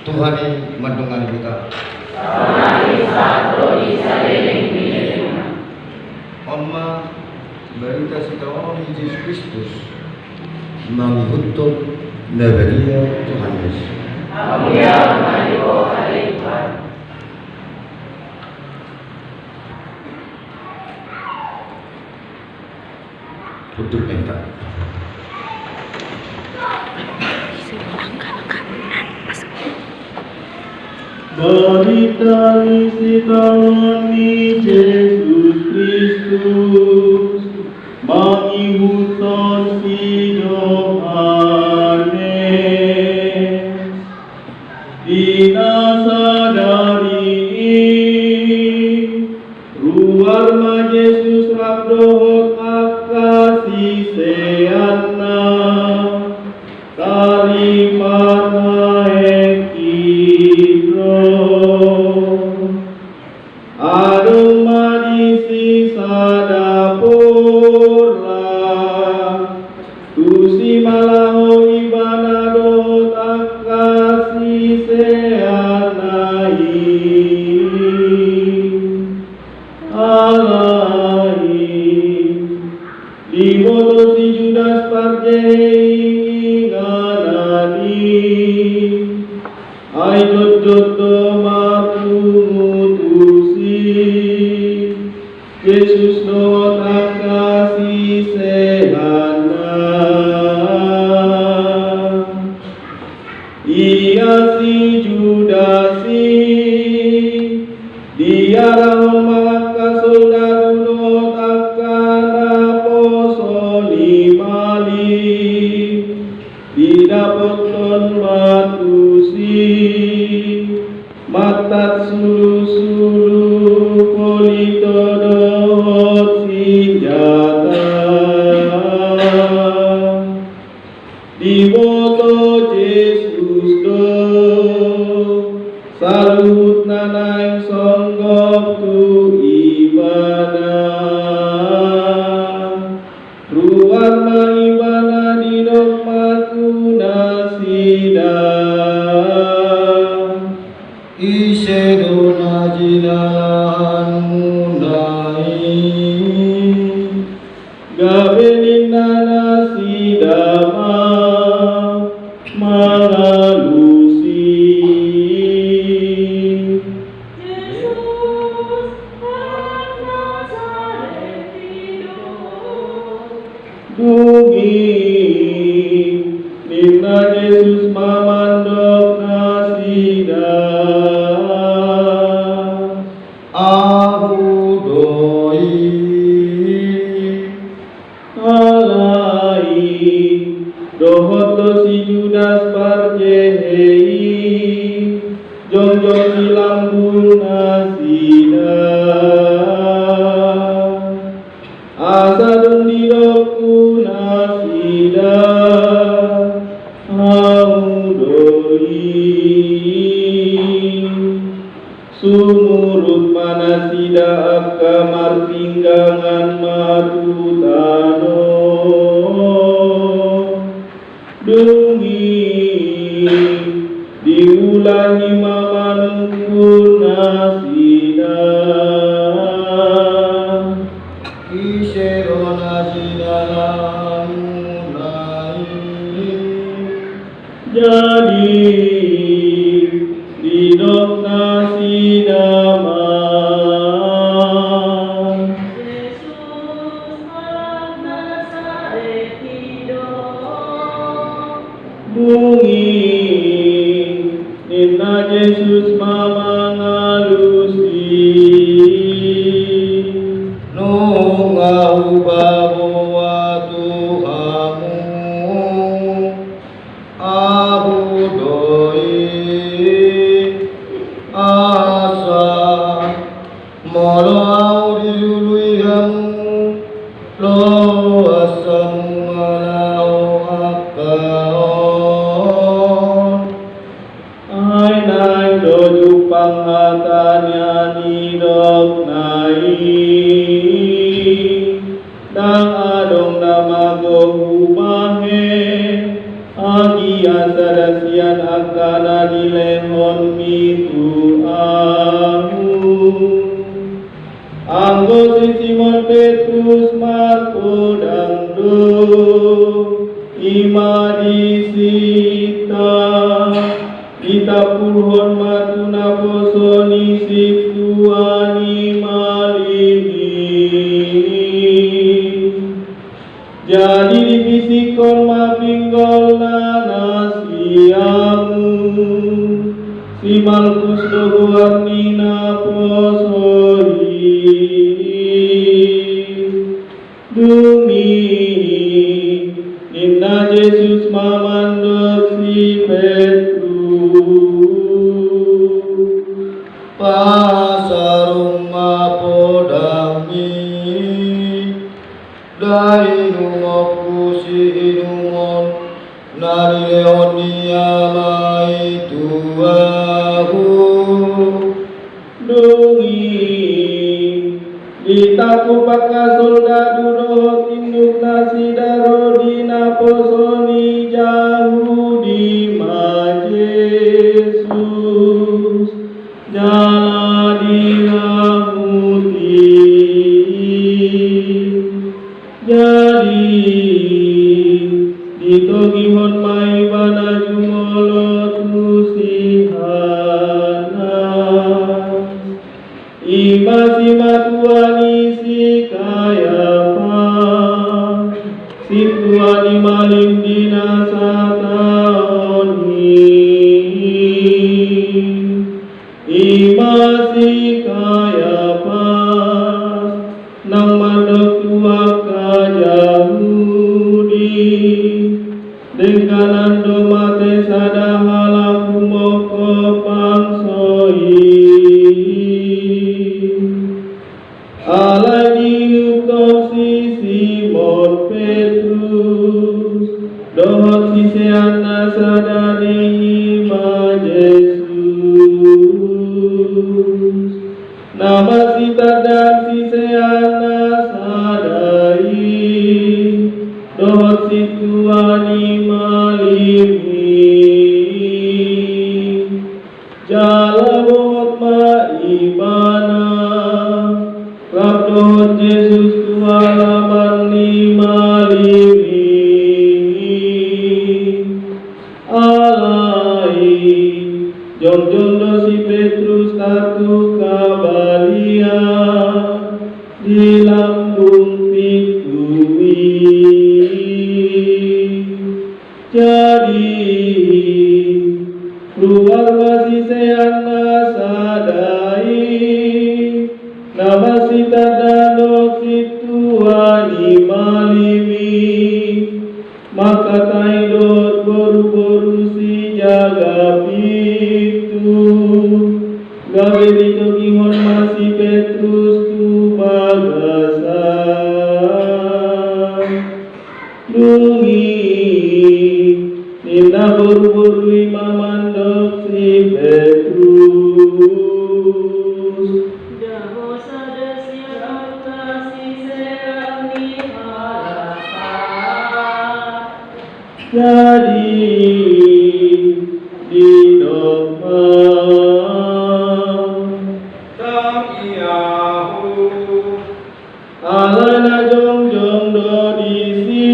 Tuhan mendengar kita. Amma berita sitawa Yesus Kristus mengikuti Nabiya Tuhan Yesus. Untuk minta. Berita sitawa Yesus Kristus mengikuti si Yohanes. Dinasadari ruar ma Yesus rabdohot akasi seanna taripana ekidro adung madisi sadapura tusi malaho ibanado takasi seanai alai dimoto si Judas parjei nganani ai jojoto matu mutusi Yesus no takasi sehana ia si Judasi diarahon maka soldado no takana posoni mali didapoton matusi matat sulu-sulu politodot senjata diboto Yesus do salut nanang songgok tu ibadah ruang ma ibadah dinok matu nasida Isedona jinan munai gabenina nasidama mangalusi dugi nina Yesus mamandok nasida aku doi alai dohoto si Judas parjei jongjong si lambung nasida asadung didokku nasida haudoi sumurut manasida akamar pinggangan madutano dungi diulangi mamanukul nasida Isedona jinan munai jadi didok nasidama bungi nina Yesus mamangalusi nungau bawa Tuhamu aku doi asa molo au dilului kamu lo asamu malau akaon ai nai doju panghatanya nidok nai dang adong namago umahe agi asarasian akana dilehon mitu ahu. Anggo si Simon Petrus Marko dangdo ima disita itapurhon matuna posoni situani malini. Jadi dibisikon mapinggol nasiamu si Malkus dohuarnina posoi dumi ninna Yesus mamandok si Petrus pasarung mapodami dari rumahku si inumon nari leonia mai tuahu dungi ditaku paka soldadu dohot induk nasi daro dina posoni jauh di ma Yesus jala diramuti jadi ditogihon mai bana jumolo tusihana imasi matuani si kayapa si tuani malim dina sataoni imasi kayapa nang mandok tuak kajahudi dengan domate sadahala kumoko pangsoi alai diukom si Simon Petrus dohot si seana sadari ma Yesus nama si tadang si seana sadai dohot si tuani malimi jala bohot ma ibana rab dohot Yesus tuala mani malimi alai jom do si Petrus tatu kabalia di lambung pitui jadi keluar masih seana sadai nama si tadano si tuani malimi maka taidot boru-boru si jaga pitu gawe ditogihon masih Petrus tu bagasan dungi nina boru-boru imamandok si Petrus Daho sadasya kasih serani harapan jadi di doma alana jong do disi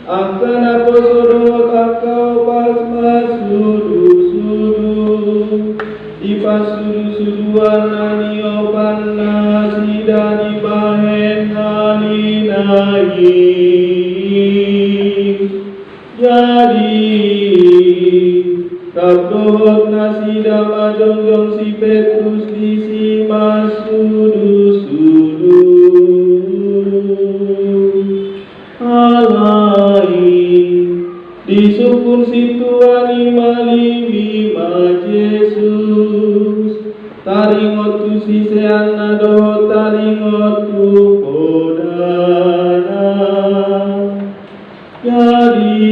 akan aku suruh kakau pas masudu di pasudu-suduan nani opan nasi dan di bahen nani naik jadi kabdohot nasi dama jongjong si Petrus di si masudu-sudu alai disukun si tuani malimi ma Yesus taringot tu si seana do taringot tu podana jadi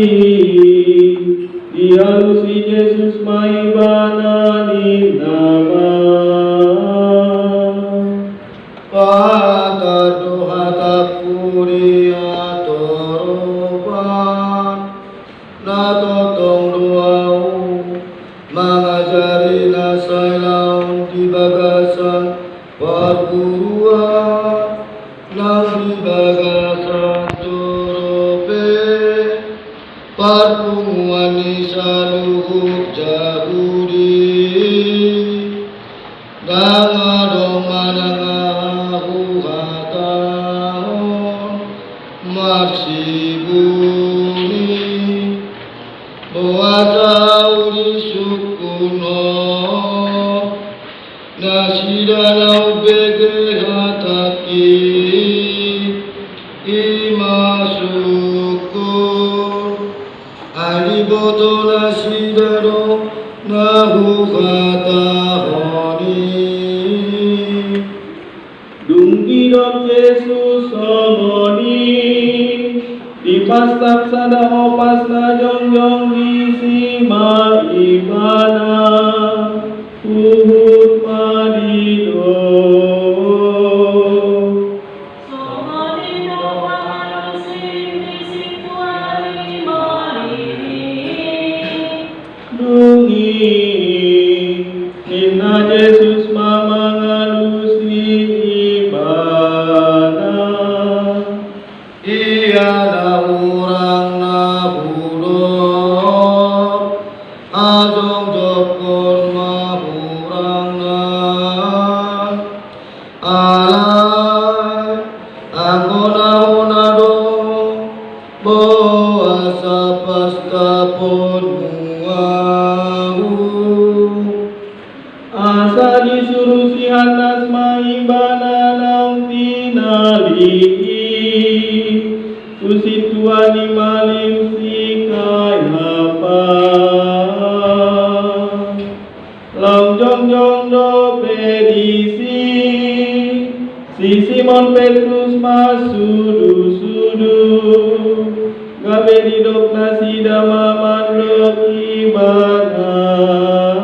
dihalu si Yesus mai banani nama Pata doha tapuria toroban na totong doa mengajari nasailaun di bagasan perguruan nang di bagasan turupe perpunguan saluhuk jabudi nang adong manangahu hataon marsibuni Boata uri sukuno nasidana ubege hataki imasukur aliboto nasidano nahu hatahoni Dungki dok Yesus somoni di pastak sada opas na jongjong di sima ibana uhut marido Somalino pangalusin di situari marini. dungi Nina Yesus mamangalusi ibana Iya na urang na budok Adong jokon mahurang na Alay Angona dong Boasa pasta ponuahu asa disuruh si Hanas maibana nang tinali Susi tuani malim si kayapa Lam jong jong do pedisi Si Simon Petrus masudu-sudu Gabe di dok nasi damaman dok ibadah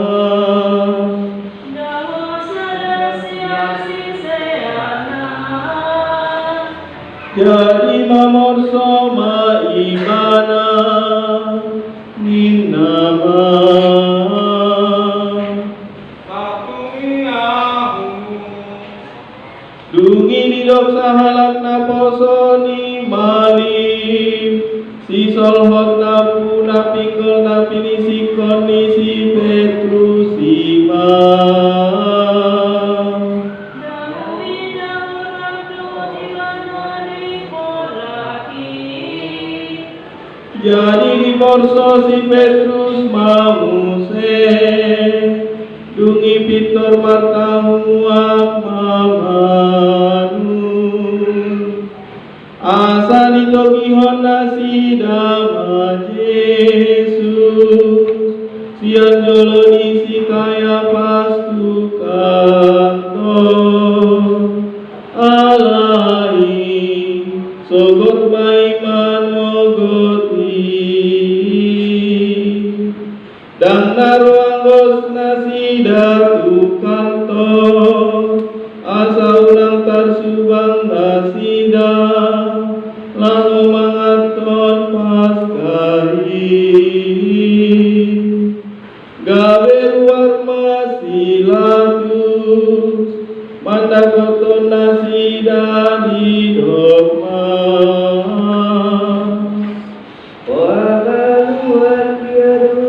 Dalam sedasian siseana. Jadi mamor soma imana ninama Dungi di dok sahalak na poso ni malim Si solhot na puna pikol na pinisikon ni si Petrus imam Dahuli orang tua di manani polaki. Jadi di borso si Petrus mamuse Dungi pitor matahuak mamanu Asa ditokihon nasi dama Yesus Sian jolo di si kaya pastu kantor Alai sogot maiman mogoti Dan naruanggos nasi datu kantor Asa unang tarsubang nasida Lalu mangaton paskari Gawe luar masilatus Mandakoton nasida di dogma Wagaluan tiadu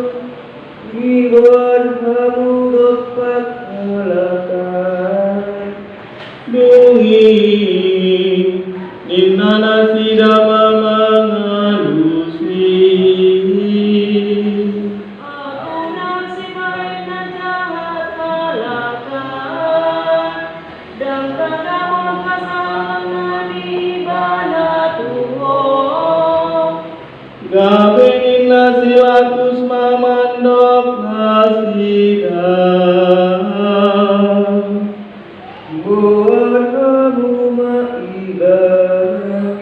Iwan kamu dapat melakai Dungi Nina nasida mamangalusi Aku nasi baik na jahat kalaka. Dan kadamu pasangan ibana Tuhan. Gawe nina silatus mamandok nasida Buat kamu maibadah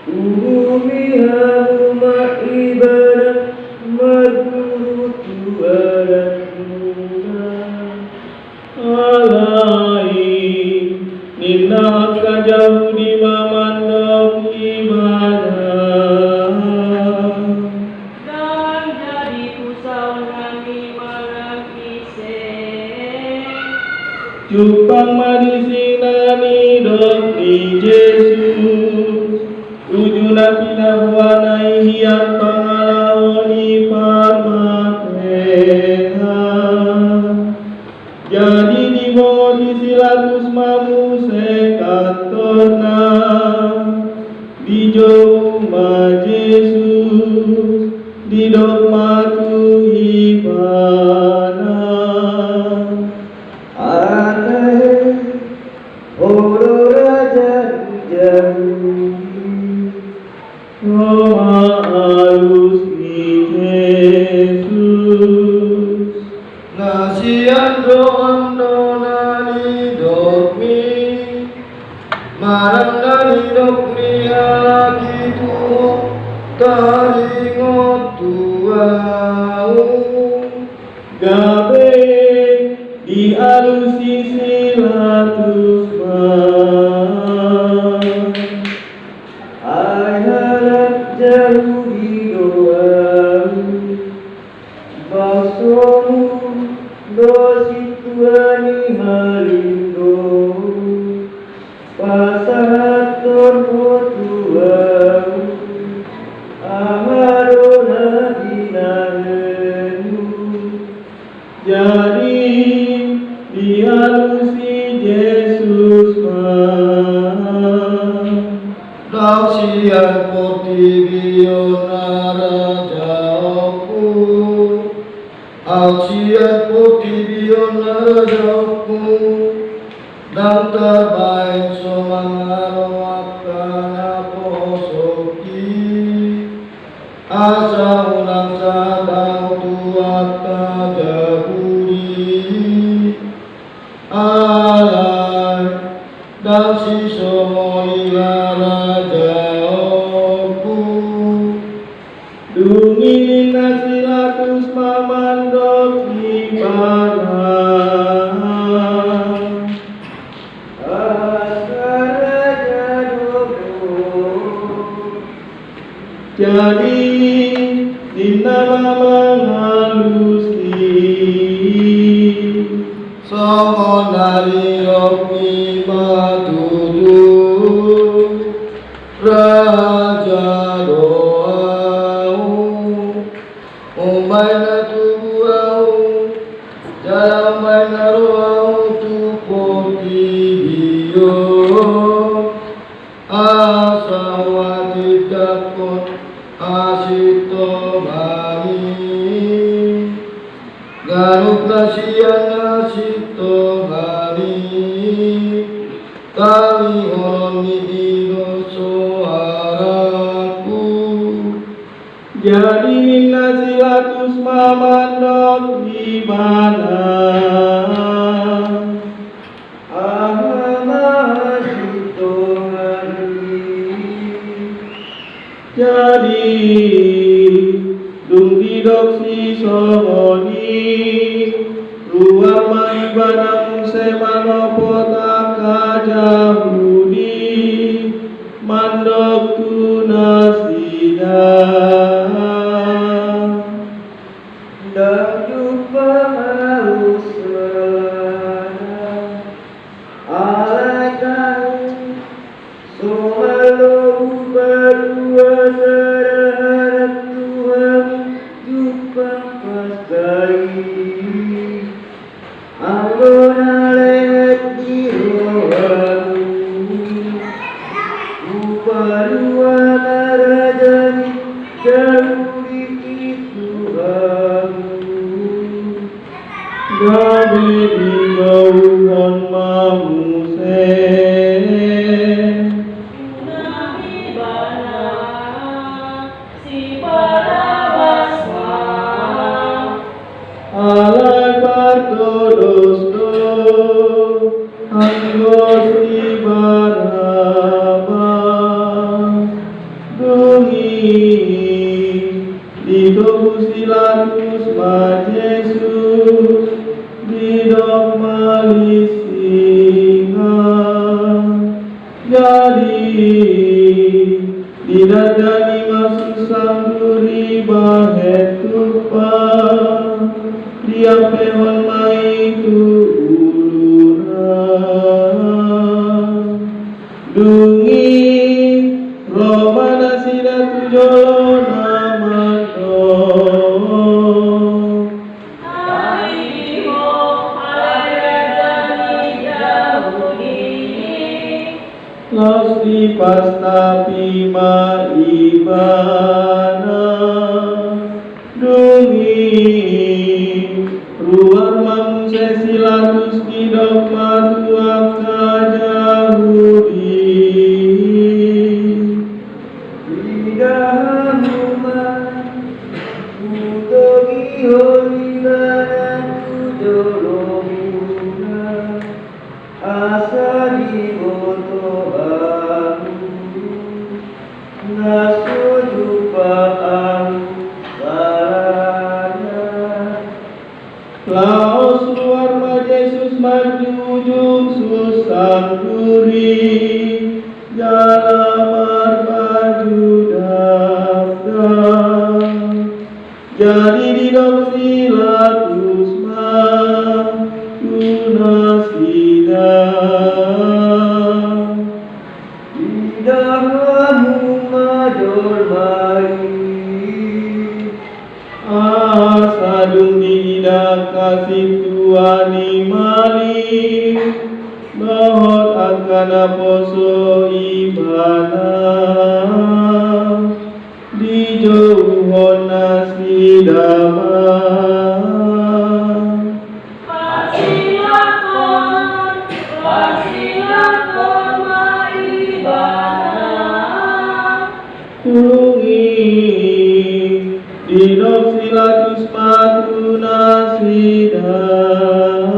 Umihamu maibadah Maguru Tuhan Alai Nina haka jauh di mamandok ibadah Dan jadi kusau nami Jupang marisinani dokni Yesus Ujuna pinahuanai hiat pangalawani parmateha Jadi dimodi silatus mamu sekatorna Bijoma Yesus di dogma tuhibana Ate Oro Raja Jauh Roma alus di Yesus Nasian doang nonani dokmi Marang dari dokmi lagi tuh Taringot tuau Gabe di alusi silatus Ai harap jauh di doa Baksomu dosi tuani halindo Pasahator tuau Amarona dinarenu Jadi di alusi Yesus Nausian poti bionara jauhku Ausian poti bionara jauhku Dan terbaik somangaro akana posoki Asa ulang sadang tuaka jaburi Alai dan si somolila jauhku Dungin nasilatus mamandok ibadah Jadi dinama mengalusi Songo dari roki matudu Raja doau Umay na tubuau Jalamay na roau Tupoti diyo Asawati dakot Asito mani Garuk nasiyan nasito mani Kami honi idoso haraku Jadi nasilatus mamandok ibadah Ahamahasito mani Jadi dung doksi somoni ruang maibanang semanopota jahudi mandok tunasida Dan jumpa harusana Alaikan Somalo berdua saraharap Tuhan Jumpa pasai Anggon alaihat dirohamu Upadua marajani Jauh di Tuhan Gabe di gauhan mamuse Nabi bana si barabasma alai partodos do anggos ibarabas dungi di dobusilatus ma Yesus di dogma lisinga jadi didadani masuk sangguri bahet tupa dia pehon mai tu uluna pasta pima ibana dungi ruar mam sesilatus dogma tuaka jahudi Idahuma Utogi holibana Kujolomuna Asadi botohamu Nasujupaan Sarana Laos luar ma Yesus majujung susah duri jalamar baju daftar jadi didopsi latus ma tunasida Idahamu majolmai asadung tidak kasih tuani mali bahot akan poso ibana di jauhon nasi damai Pasilakon maibana Tulungi dinok silatus matuna sidang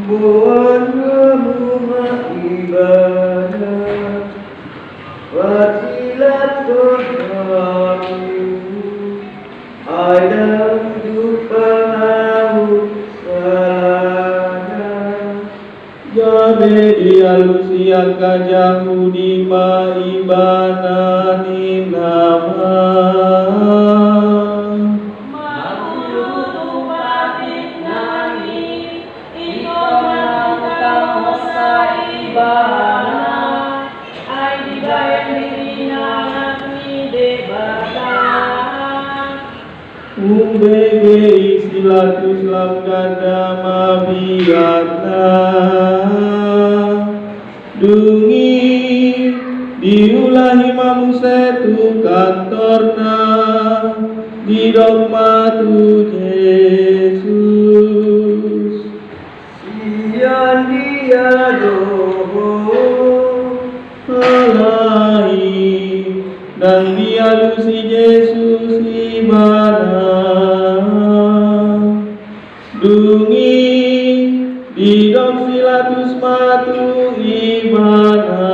Buanamu maibana Wasilat kodramu Ada jupamu salana Jabe dialusian kajahudi maibana ni nama Maulutu patik nami Iko manangkang saibana Ay dibayang dirinangan ni debatan Umbege silatus lam ganda mabiatna Dungi diulahi mamusetu kantorna di dogma tu Yesus Sian dia doho alai dan dialusi Yesus ibana dungi didok silatus matu ibana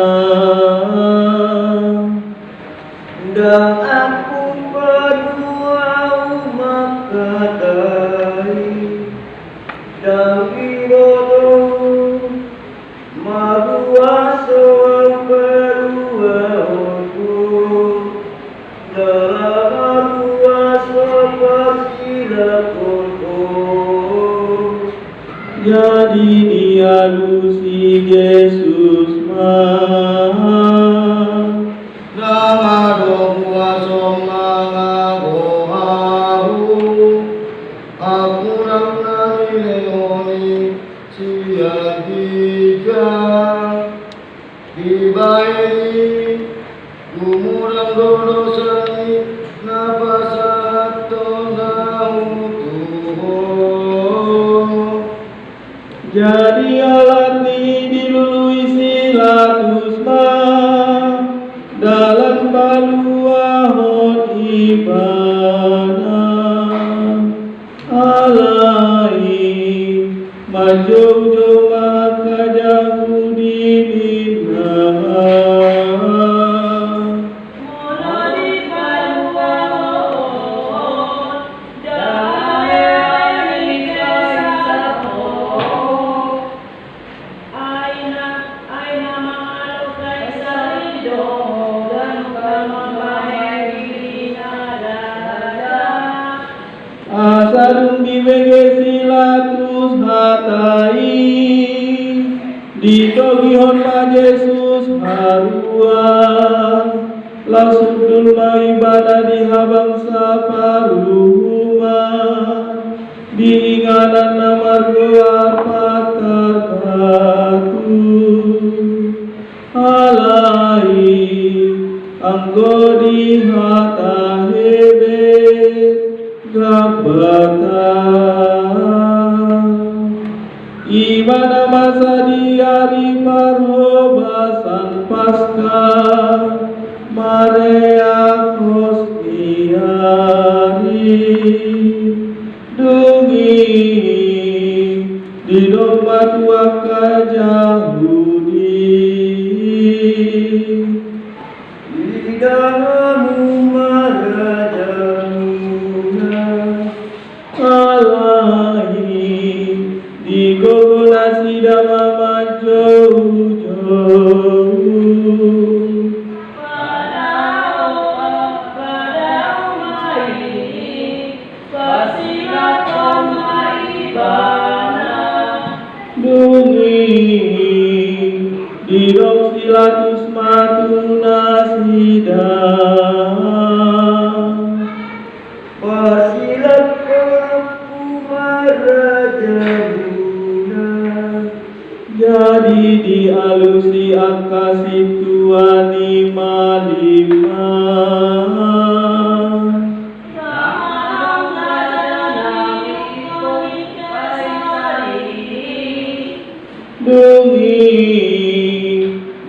Dan aku berdua makatai Dan birodo Madua soal berdua untuk Dalam madua soal silakoto jadi dialusi Yesus Namadong wasong mangagohahu Aku nang nanileoni siya tiga Dibayi Gumurang dodosani Napasato nautuho jadi alat ni dilului silatus dalam baluahon ibana alai majauh maka jauh di nama Mulai paluahon Dahai kasahon Aina mangalok kay sarido Ganun ka mamahiri na dada asadung diwege silatus hatai ditogihon ma Yesus harua lasudul maibada dihabang saparuhuma diinganan namargo arpat batu Anggodi hata hebet gabata Ibana masa di hari parhobasan pasca Maria Kostiari Dungi di domba tua kajahudi Idamu marajamuna Alahi di gogola sidama jauh-jauh Didok silatus matuna sidang Pasilat kaku marajamuna Jadi dialusi akasi tuani malima Dungi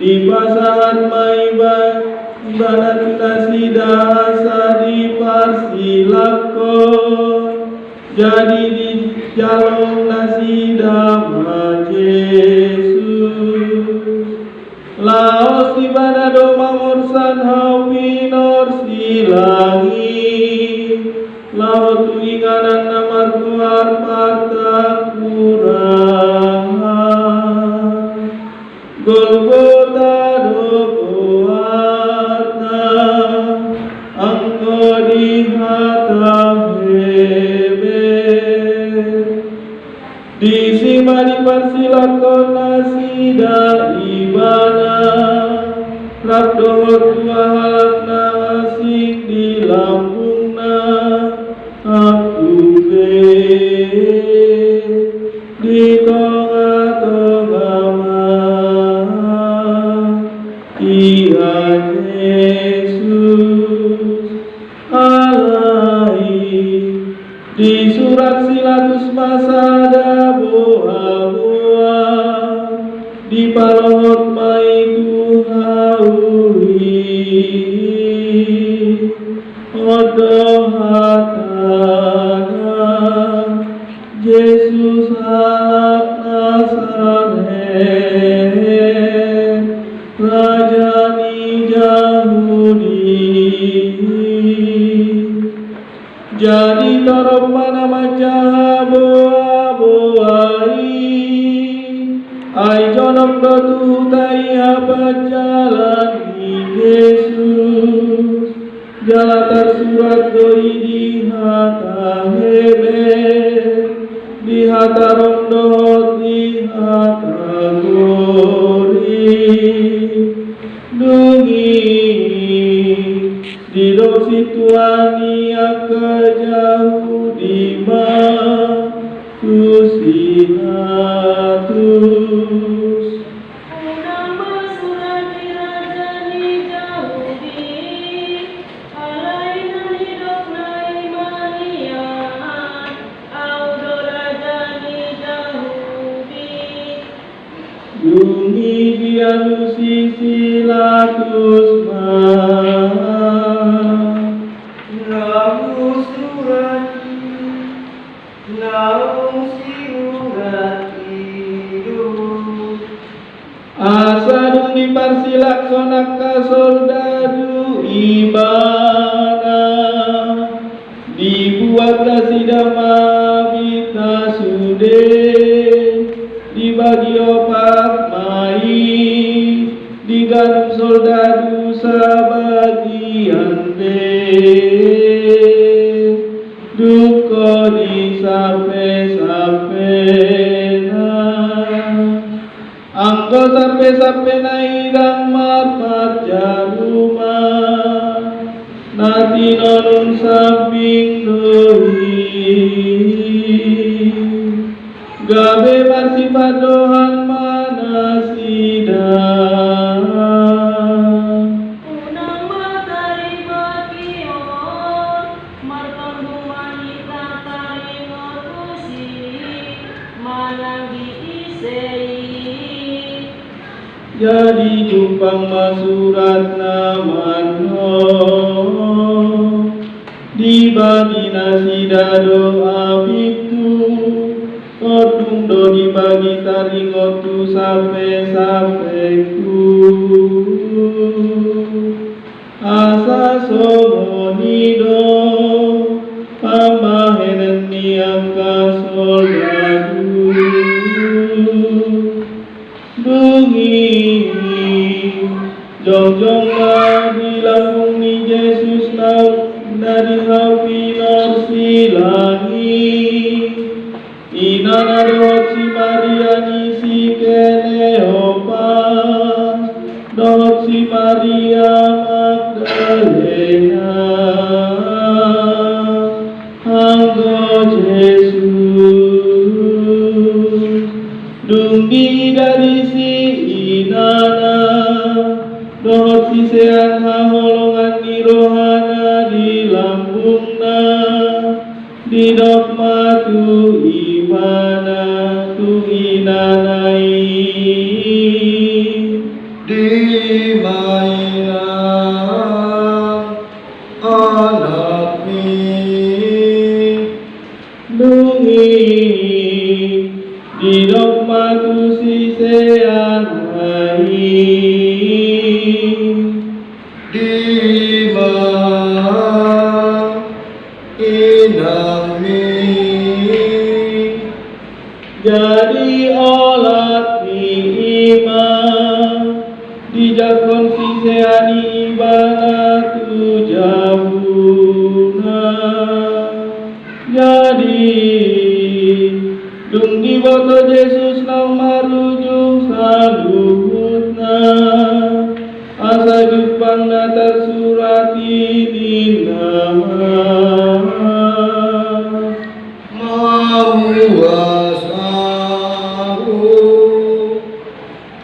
di pasahan maiban Ibana tunasida asadi parsilakon Jadi di jalong nasida ma Yesus Laos ibana doma morsan hawinor silangi Laos tuinganan namar kuar parta kurang Golgota dokoarna angko di hata hebet disima di parsilakon nasida ibana rabdohor tua halakna asik di lambungna aku be di tengah-tengah Tuhan Yesus alai di surat silatus masada boa-boa di palohot maitu haui odo hatana Yesus halak Nazaret Rajani Yahudi jadi toroma nama boa-boai ai jonok dotu tai apa jalan Yesus jala tersurat doi di hata hebet di hata rondo di hata gori Dungi di dosi tuani jauh di Tusinatus Dungi dialusi silatus Namu surati Namu surati Asadung di parsilakonak ka soldadu ibana dibuat kasidama bita sude dibagi opat mai digantung soldadu sabagian duko di sampai-sampena angko sampai-sampena irang marmat jaruma nati nonun samping doi gabe bersifat dohan manasida Unang mata manang diisei. Jadi jumpang masurat namanho dibagi nasi dado abitu kodung do dibagi taringotu sape-sapeku asa somonido pamahenen niangka soldadu dungi jongjong di lambung ni Yesus dari hawi norsilangi inana dohot si Maria ni si Kleopas dohot si Maria Magdalena anggo Yesus dumbi dari si inana dohot si seang haholongan ni rohana di lambungna di dogma tu imana tu inanai di maina anak mi dungi di dogma tu si seang hai di ma inang mi jadi olat ni iman dijakon si seani ibana tu jabuna jadi dung di boto Yesus nang marujung saluhutna asa jupang na tersurati di nama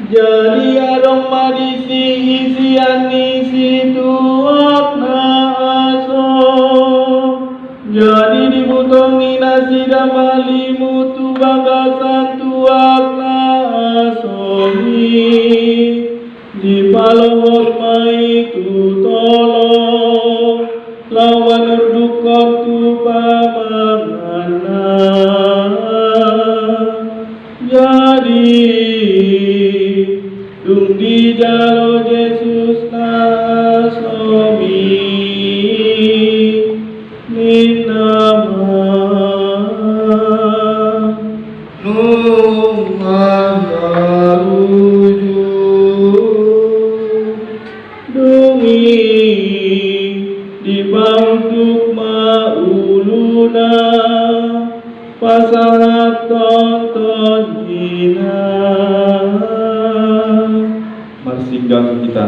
jadi adong madisi isian isi tuak na aso jadi dibutongi nasi damali mutu banggasan tuak na asohi di palohot mai tu tolong lawan urdukot tu pamangana jadi dung di jalo Yesus na asomi minama dungi di bangduk mauluna pasangat tonton hina. Mari singgah kita.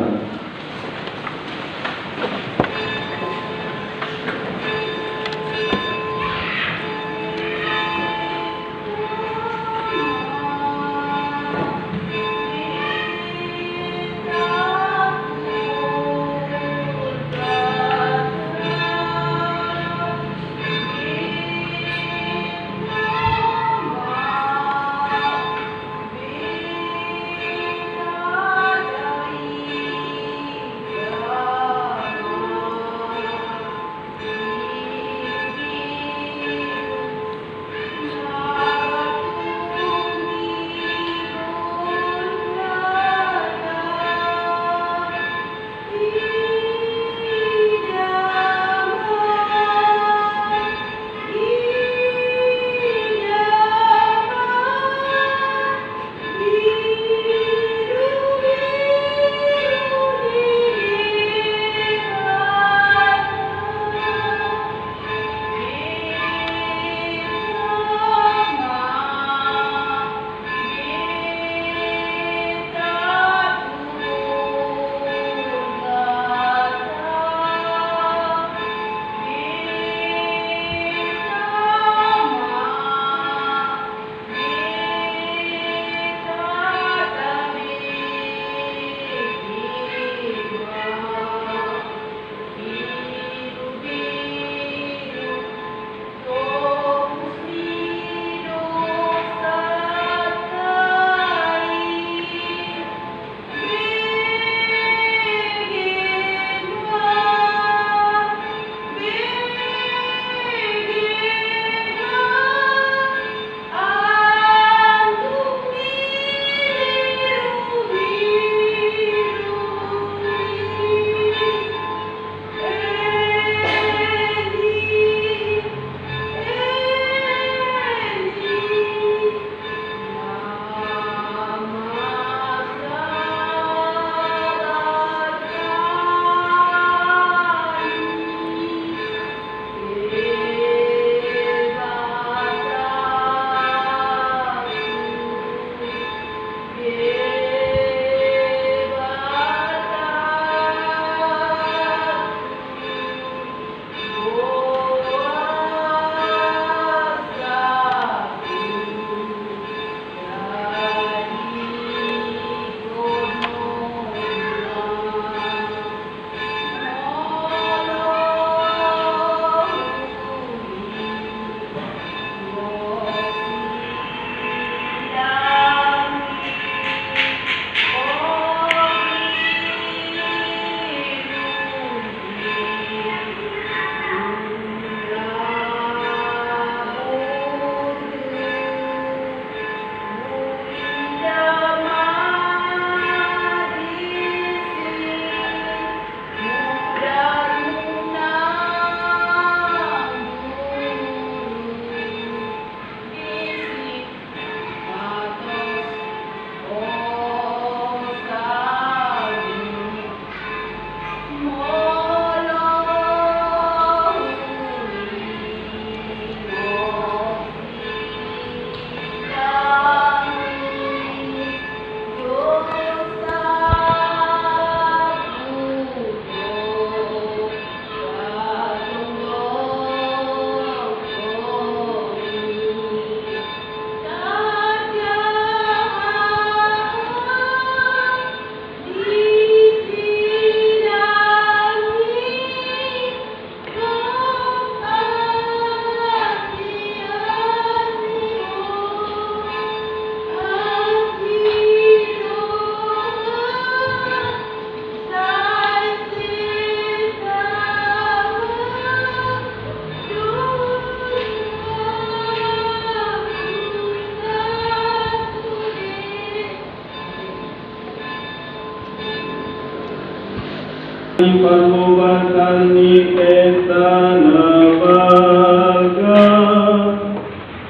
Perbuatan di etana baga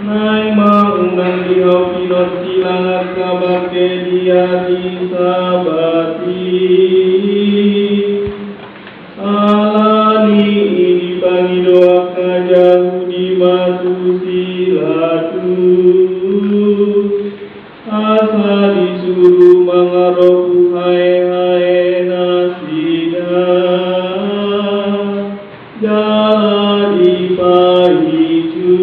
Nai maungan di opinot silangat kabake dia disabati Alani ini bagi doa kajau di matu silatu Asa disuruh mengaroku hai nasida Jadi pahiju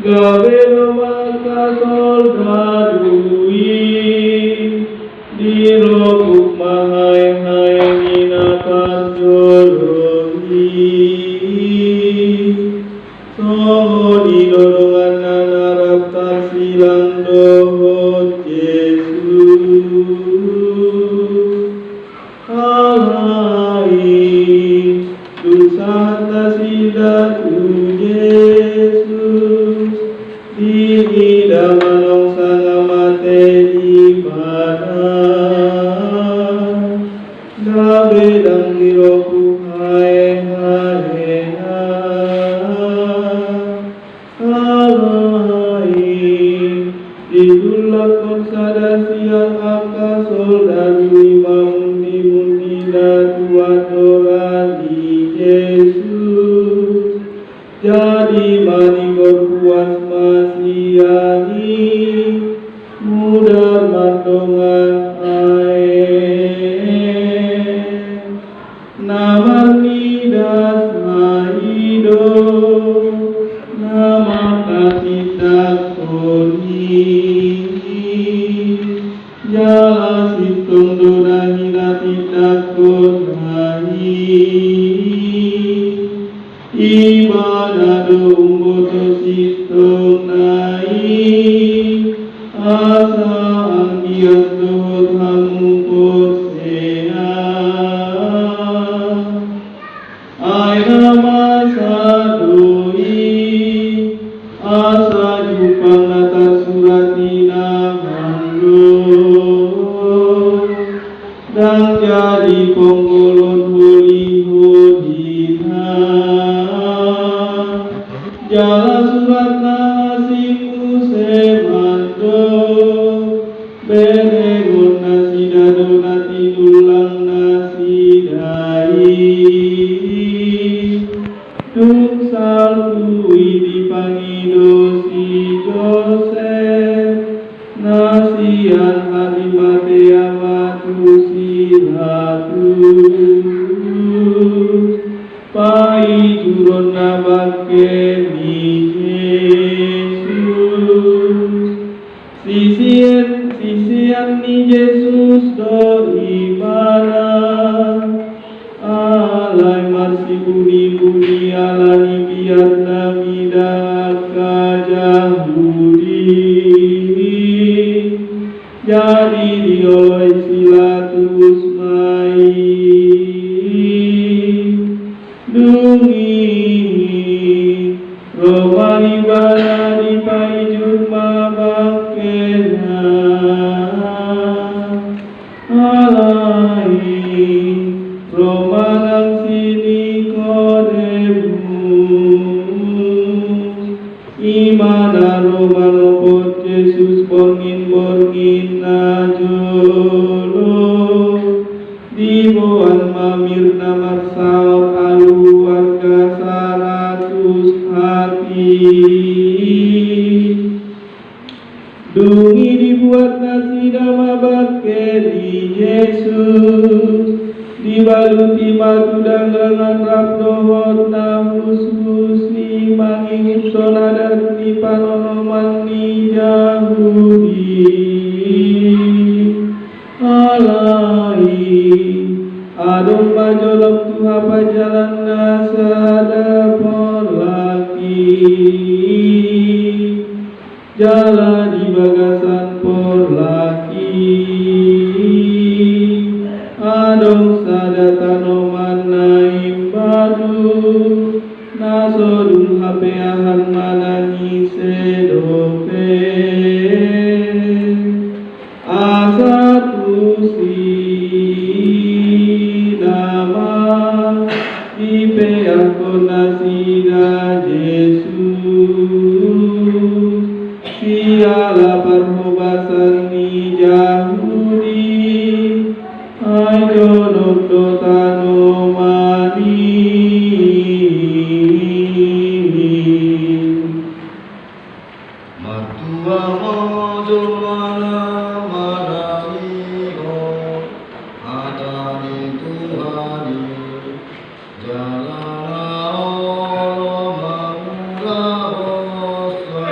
Gawe maka soldadui Dirobuk mahai minakan jolohi Soho didorongan nanarap silang dohot Yesus Alai Dusata sidatu Yesus Dini damanong sanga mate ibadah Gabe dang niroku hai Ditulak konsadasian aka soldadu mundi tuadora di Yesus Jadi manigor puas masiani Mudar mandongan Namar nidas maido Nama kasih takoni Jala situng donahi nati takonai Ibadah domboto situng nai Asa anggias dohot hamu posea Aina masa doi Asa jupang natar suratina manglo Dan jadi ponggolon holi-holina Jala surat nasiku semando Berengon nasidado nati dulang nasidai Duk salui dipangido si Joseph Nasian halimate amatu silatus Pai juron nabake ni Yesus Sisian ni Yesus do ibadah Alai marsi buni alani biar namida kajahudi Jadi dioloi silatus mai Dungi Roma ibadah di paijun mabakena Alai Roma nang sini kodemus Imana Roma lopot Yesus borgin najolo Diboan mamirna marsaor alu warga 100 hati Dungi dibuat nasi damabake di Yesus Dibaluti batu dagangan rap dohot nahus-husi Mangingip sonadat di panonoman ni Yahudi Alai Adong majolok tuha pajalan nasada polaki Jala di bagasan polaki Adong sada tanoman naim badu Nasodung hapeahan manani sedope Asa tusi Yesus, segala perbuatan ni Yahudi, ayo nuto tano mani. Matua mojo mana mana iho, adani Tuhani, jalana olo mangga osa.